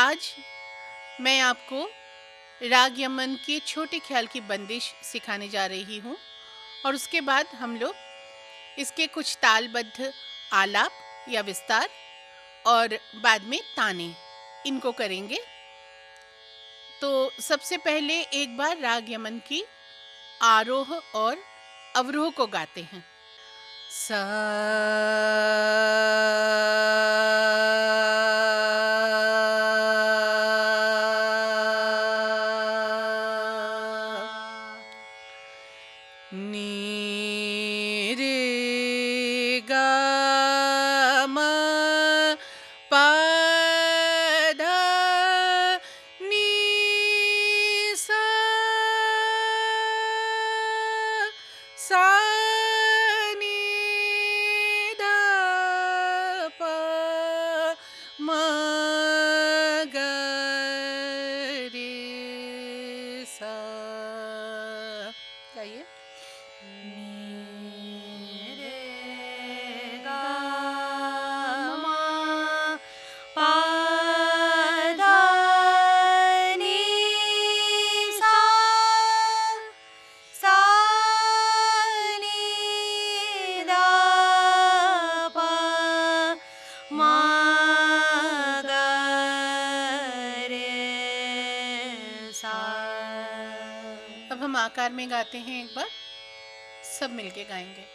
आज मैं आपको राग यमन के छोटे ख्याल की बंदिश सिखाने जा रही हूँ और उसके बाद हम लोग इसके कुछ तालबद्ध आलाप या विस्तार और बाद में ताने इनको करेंगे। तो सबसे पहले एक बार राग यमन की आरोह और अवरोह को गाते हैं। सा नी रे गा मा पा धा नी सा सा नी धा पा मा गा रे सा। गाइए। अब हम आकार में गाते हैं, एक बार सब मिलके गाएंगे।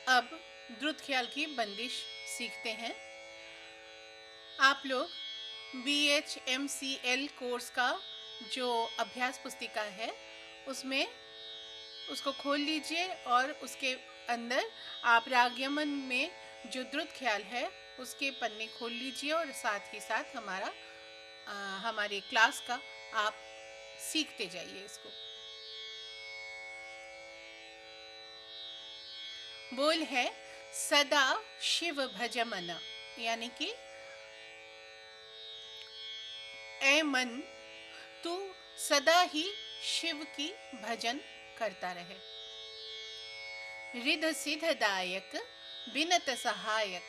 अब द्रुत ख्याल की बंदिश सीखते हैं। आप लोग BHMCL कोर्स का जो अभ्यास पुस्तिका है उसमें उसको खोल लीजिए और उसके अंदर आप राग यमन में जो द्रुत ख्याल है उसके पन्ने खोल लीजिए और साथ ही साथ हमारे क्लास का आप सीखते जाइए। इसको बोल है सदा शिव भज मन, यानी कि ऐ मन तू सदा ही शिव की भजन करता रहे। रिध सिद्धदायक विनत सहायक,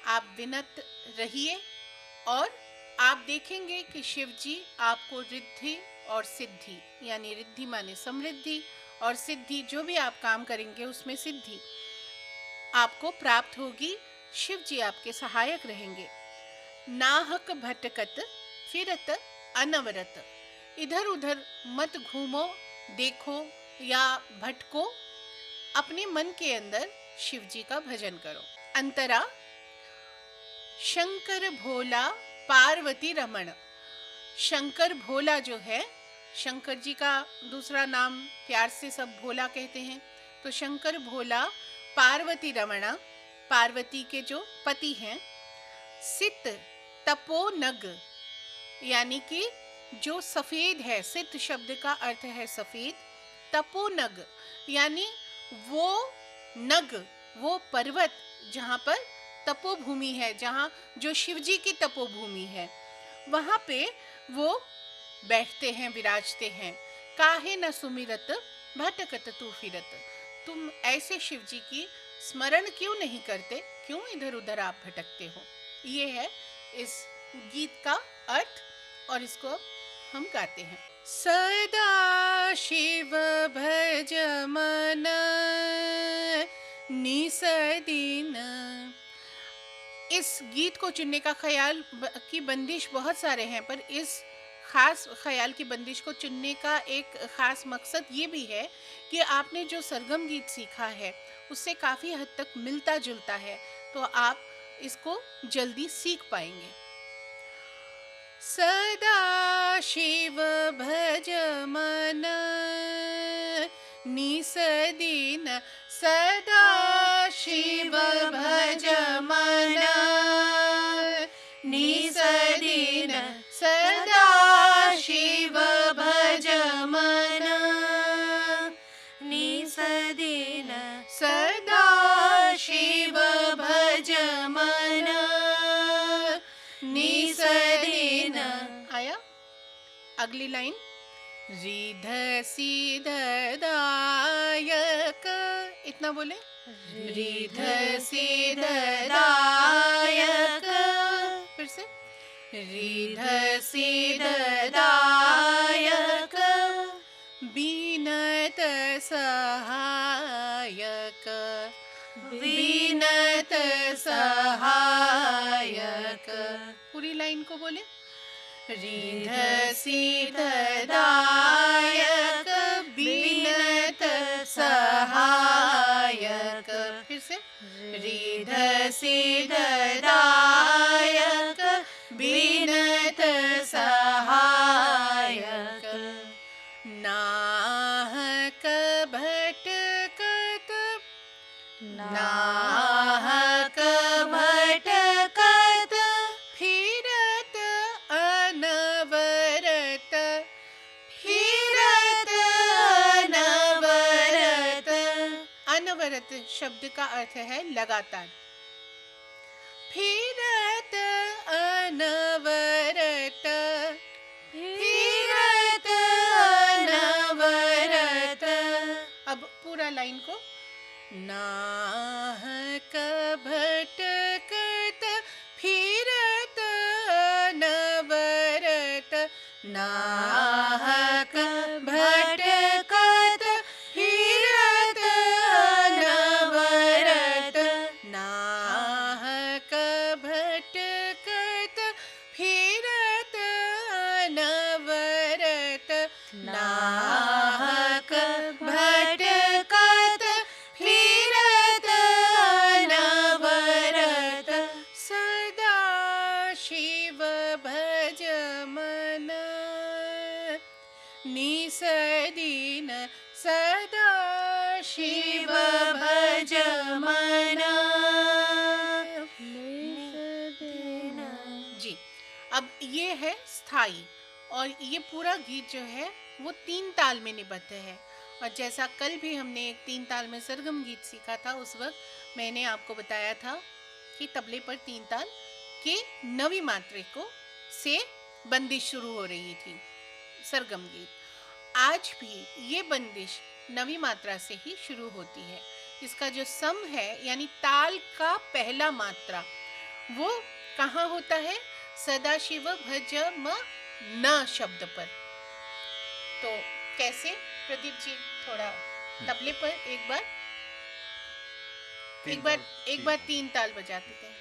आप विनत रहिए और आप देखेंगे कि शिव जी आपको रिद्धि और सिद्धि, यानी रिद्धि माने समृद्धि और सिद्धि जो भी आप काम करेंगे उसमें सिद्धि आपको प्राप्त होगी। शिव जी आपके सहायक रहेंगे। नाहक भटकत फिरत अनवरत, इधर उधर मत घूमो देखो या भटको, अपने मन के अंदर शिव जी का भजन करो। अंतरा शंकर भोला पार्वती रमण, शंकर भोला जो है, शंकर जी का दूसरा नाम प्यार से सब भोला कहते हैं, तो शंकर भोला पार्वती रमणा, पार्वती के जो पति हैं। सित तपोनग, यानी कि जो सफेद है, सित शब्द का अर्थ है सफेद, तपोनग यानी वो नग, वो पर्वत जहाँ पर तपोभूमि है, जहाँ जो शिवजी की तपोभूमि है, वहाँ पे वो बैठते हैं, विराजते हैं। काहे न सुमिरत भटकत तू फिरत, तुम ऐसे शिव जी की स्मरण क्यों नहीं करते, क्यों इधर उधर आप भटकते हो। ये है इस गीत का अर्थ और इसको हम गाते हैं। सदा शिव भज मन निसदीन। इस गीत को चुनने का ख्याल की बंदिश बहुत सारे हैं, पर इस खास ख्याल की बंदिश को चुनने का एक खास मकसद ये भी है कि आपने जो सरगम गीत सीखा है उससे काफ़ी हद तक मिलता जुलता है, तो आप इसको जल्दी सीख पाएंगे। सदा शिव भज मन निसदीन, सदा शिव भज मन निसदीन। अगली लाइन, रीध सीध दायक, इतना बोले, रीध सीध दायक, फिर से, रीध सीध दायक, बीनत सहायक, बीनत सहायक। पूरी लाइन को बोले, रीध सीध दायक, बीनत सहायक, फिर से, रीध सीध दायक, बीनत सहायक। नाहक भटकत, नाहक भटकत, फिरत अनवरत, फिरत अनवरत। अनवरत शब्द का अर्थ है लगातार। फिरत अनवरत, फिरत अनवरत। अब पूरा लाइन को, नाहक भटकत, फिरत अनवरत, नाहक भटकत, फिरत अनवरत, नाहक भटकत, फिरत अनवरत, नाहक भटकत, फिरत अनवरत। सदा शिव भज मन, निसदीन, सदा शिव भज मन, निसदीन। जी, अब ये है स्थाई, और ये पूरा गीत जो है वो 3 ताल में निबद्ध है। और जैसा कल भी हमने एक 3 ताल में सरगम गीत सीखा था, उस वक्त मैंने आपको बताया था कि तबले पर 3 ताल के 9वीं मात्रा को से बंदिश शुरू हो रही थी सरगम गीत। आज भी ये बंदिश 9वीं मात्रा से ही शुरू होती है। इसका जो सम है यानी ताल का पहला मात्रा वो कहाँ होता है? सदाशिव भज म न शब्द पर। तो कैसे प्रदीप जी, थोड़ा तबले पर एक बार 3 ताल बजाते थे।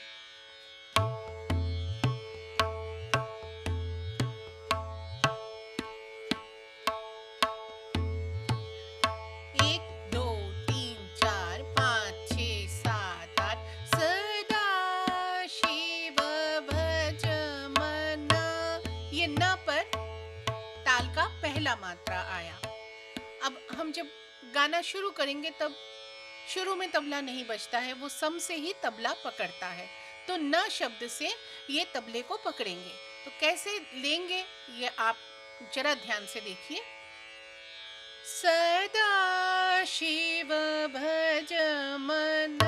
पहला मात्रा आया। अब हम जब गाना शुरू करेंगे तब शुरू में तबला नहीं बजता है, वो सम से ही तबला पकड़ता है। तो न शब्द से ये तबले को पकड़ेंगे। तो कैसे लेंगे ये आप जरा ध्यान से देखिए। सदा शिव भज मन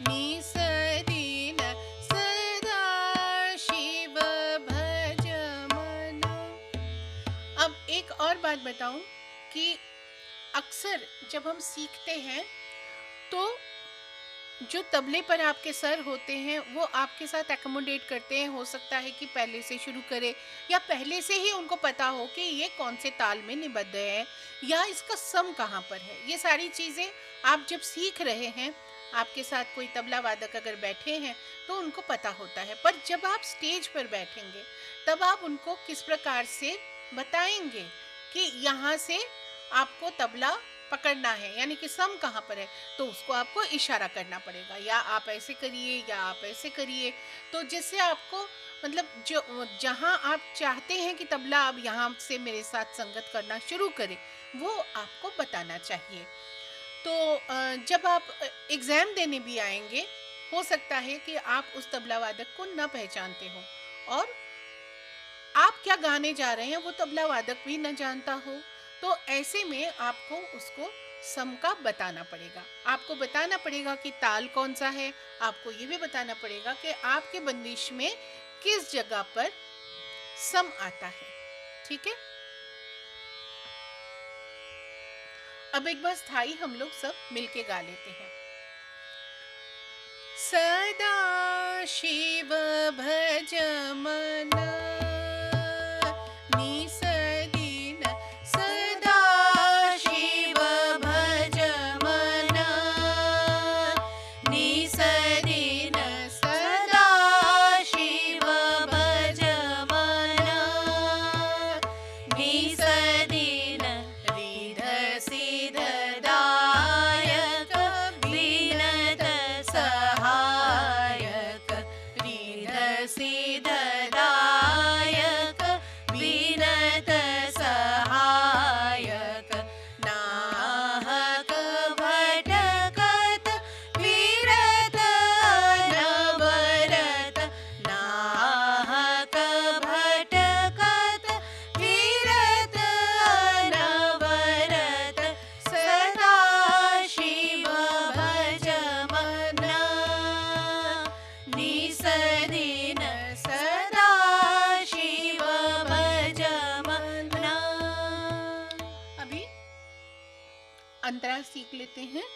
निसदीन, सदा शिव भज मन। अब एक और बात बताऊं कि अक्सर जब हम सीखते हैं तो जो तबले पर आपके सर होते हैं वो आपके साथ एकोमोडेट करते हैं। हो सकता है कि पहले से शुरू करें या पहले से ही उनको पता हो कि ये कौन से ताल में निबद्ध है या इसका सम कहाँ पर है। ये सारी चीज़ें आप जब सीख रहे हैं, आपके साथ कोई तबला वादक अगर बैठे हैं तो उनको पता होता है। पर जब आप स्टेज पर बैठेंगे तब आप उनको किस प्रकार से बताएंगे कि यहाँ से आपको तबला पकड़ना है, यानी कि सम कहाँ पर है, तो उसको आपको इशारा करना पड़ेगा, या आप ऐसे करिए या आप ऐसे करिए। तो जिससे आपको मतलब जो जहाँ आप चाहते हैं कि तबला अब यहाँ से मेरे साथ संगत करना शुरू करे वो आपको बताना चाहिए। तो जब आप एग्ज़ाम देने भी आएंगे हो सकता है कि आप उस तबला वादक को न पहचानते हो और आप क्या गाने जा रहे हैं वो तबला वादक भी न जानता हो। तो ऐसे में आपको उसको सम का बताना पड़ेगा। आपको बताना पड़ेगा कि ताल कौन सा है। आपको ये भी बताना पड़ेगा कि आपके बंदिश में किस जगह पर सम आता है। ठीक है, अब एक बार स्थाई हम लोग सब मिलके गा लेते हैं। सदा शिव भज मन निसदीन, सदा शिव भज मन निसदीन, सदा शिव भज मन निसदीन, रिध सिध दायक विनत सहायक, रिध सिध दायक विनत सहायक, नाहक भटकत विरत अनवरत, नाहक भटकत विरत अनवरत, सदा शिव भज मन निसदीन, सदा शिव भज मन। अभी अंतरा सीख लेते हैं।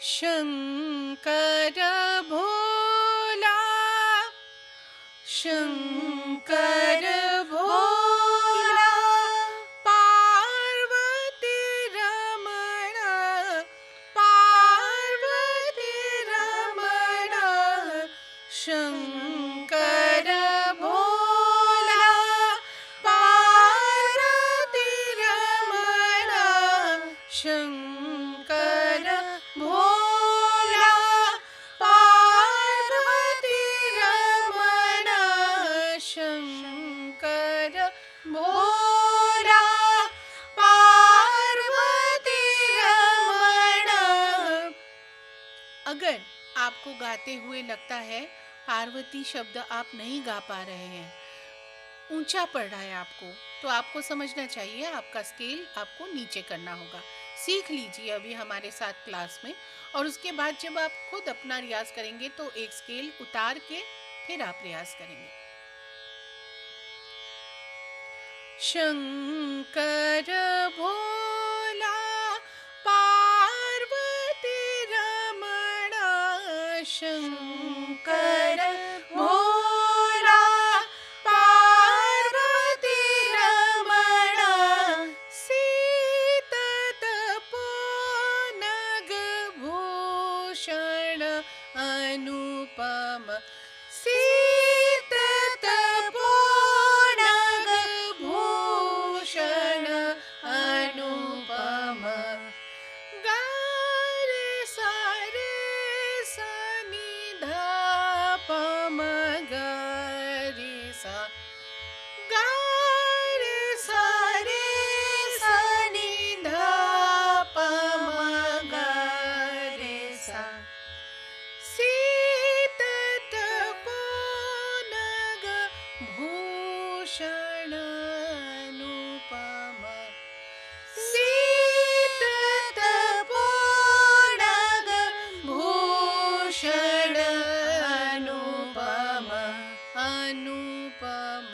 शंकर भोला, शंकर भोला, पार्वती रमण, पार्वती रमण, शंकर भोला, पार्वती रमण, शंकर भोला, पार्वती रमण, शंकर भोला, पार्वती रमण। अगर आपको गाते हुए लगता है पार्वती शब्द आप नहीं गा पा रहे हैं, ऊंचा पड़ रहा है आपको, तो आपको समझना चाहिए आपका स्केल आपको नीचे करना होगा। सीख लीजिए अभी हमारे साथ क्लास में, और उसके बाद जब आप खुद अपना रियाज करेंगे तो एक स्केल उतार के फिर आप रियाज करेंगे। शंकर भोला, पार्वती रमण, शंकर भोला, पार्वती रमण, सीतत पोनग भूषण अनुपम, सीतत पोनग भूषण अनुपम, गारे सारे सनि धा पम गारे सा, गारे सारे सनि धा पम गारे सा, सीतत पोनग भूषण अनुपम, सीतत पोनग भूषण अनुपम, अनुपम,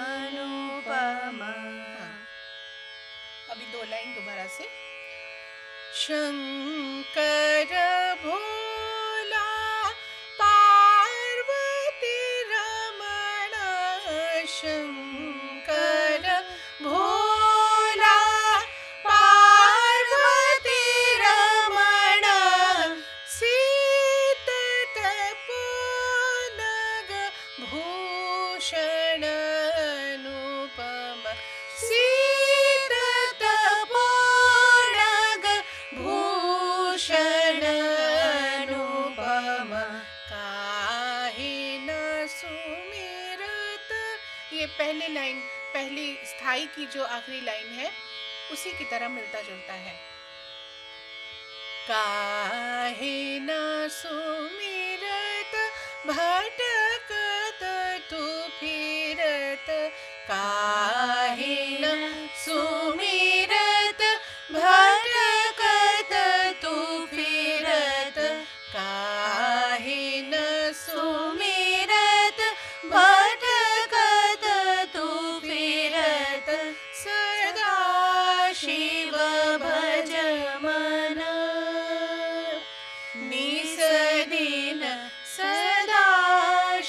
अनुपम। अभी दो लाइन दोबारा से। शंकर भोला, पार्वती रमण, शंकर भोला, पार्वती रमण, सीतत पोनग भूषण अनुपम, सीतत पोनग भूषण अनुपम, काहे न सुमिरत। ये पहले लाइन, पहली स्थाई की जो आखिरी लाइन है उसी की तरह मिलता जुलता है। काहे न सुमिरत भटकत तू फिरत, काहे न सुमिरत भटकत तू फिरत, काहे न सुमिरत भटकत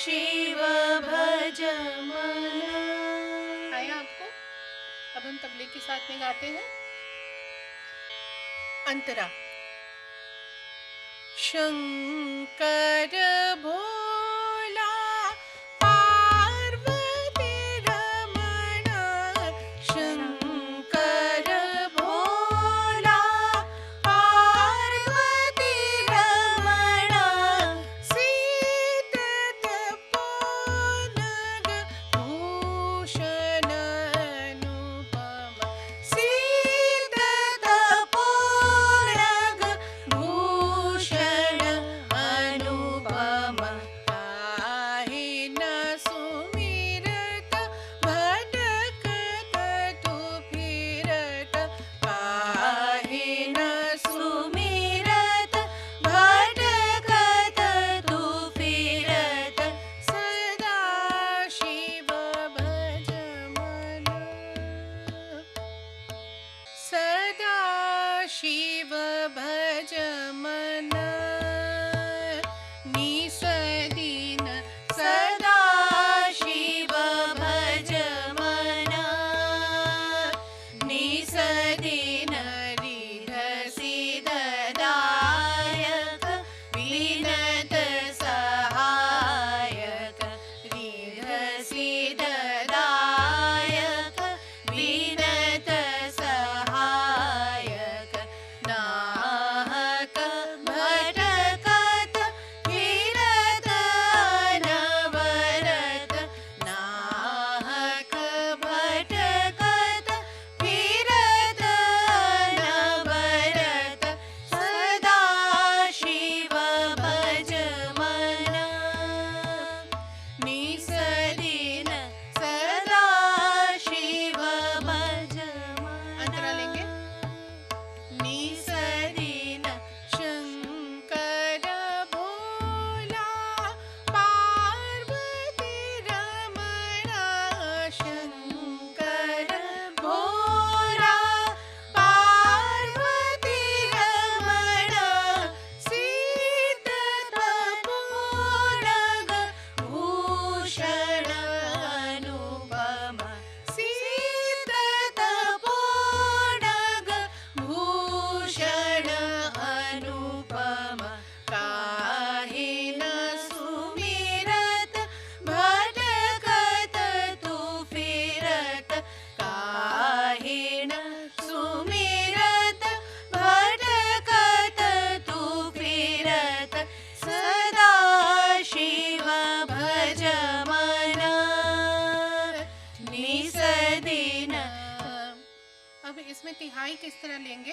शिव भज मन। आया आपको? अब हम तबले के साथ में गाते हैं अंतरा। शंकर भोला पार्वती रमण, शंकर भोला पार्वती रमण, सीत तपोनग भूषण अनुपम, सीत तपोनग भूषण अनुपम, काहे न सुमिरत भटकत तू फिरत, काहे न सुमिरत भटकत तू फिरत, सदा शिव भज मन, सदा शिव भज मन, निसदीन सदा शिव भज मन, निसदीन रिद्धसिद्धदायक विनत सहायक, रिद्धसिद्धदायक विनत सहायक, नाहक भटकत फिरत अनवरत, नाहक भटकत फिरत अनवरत, सदा शिव भज मन, निसदीन सदा शिव भज मन। अंतरा लेंगे। निसदीन शंकर भोला पार्वती रमण, शंकर भोला पार्वती रमण, सीत तपोनग भूषण अनुपम, सीत तपोनग भूषण अनुपम, काहे न सुमिरत भटकत तू फिरत, काहे न सुमिरत भटकत तू फिरत, सदा शिव भज मन, निसदीन। अब इसमें तिहाई किस तरह लेंगे,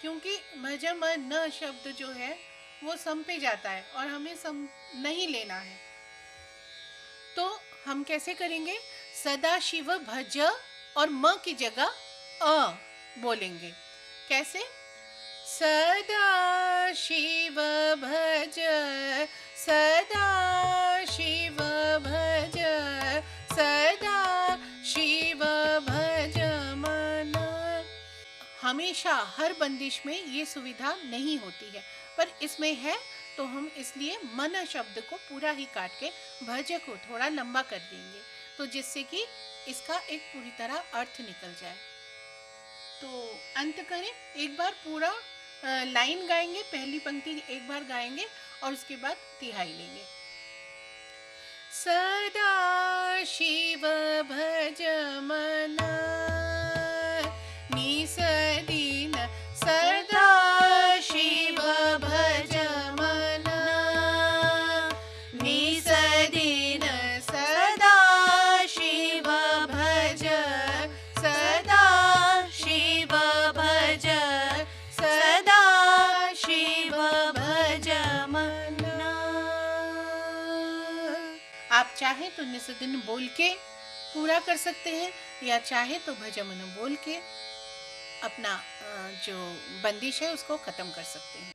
क्योंकि भज मन न शब्द जो है वो सम पे जाता है और हमें सम नहीं लेना है, तो हम कैसे करेंगे? सदा शिव भज और म की जगह अ बोलेंगे। कैसे? सदा शिव भज, सदा शिव भज, सदा शिव भज मन। हमेशा हर बंदिश में ये सुविधा नहीं होती है, पर इसमें है, तो हम इसलिए मन शब्द को पूरा ही काट के भज को थोड़ा लंबा कर देंगे, तो जिससे कि इसका एक पूरी तरह अर्थ निकल जाए। तो अंत करें, एक बार पूरा लाइन गाएंगे, पहली पंक्ति एक बार गाएंगे और उसके बाद तिहाई लेंगे। सदा शिव भज मन, निसदीन सदा शिव भज मन, निसदीन सदा शिव भज, सदा शिव भज, सदा शिव भज मन। आप चाहे तो निसदिन बोल के पूरा कर सकते हैं, या चाहे तो भजमन बोल के अपना जो बंदिश है उसको खत्म कर सकते हैं।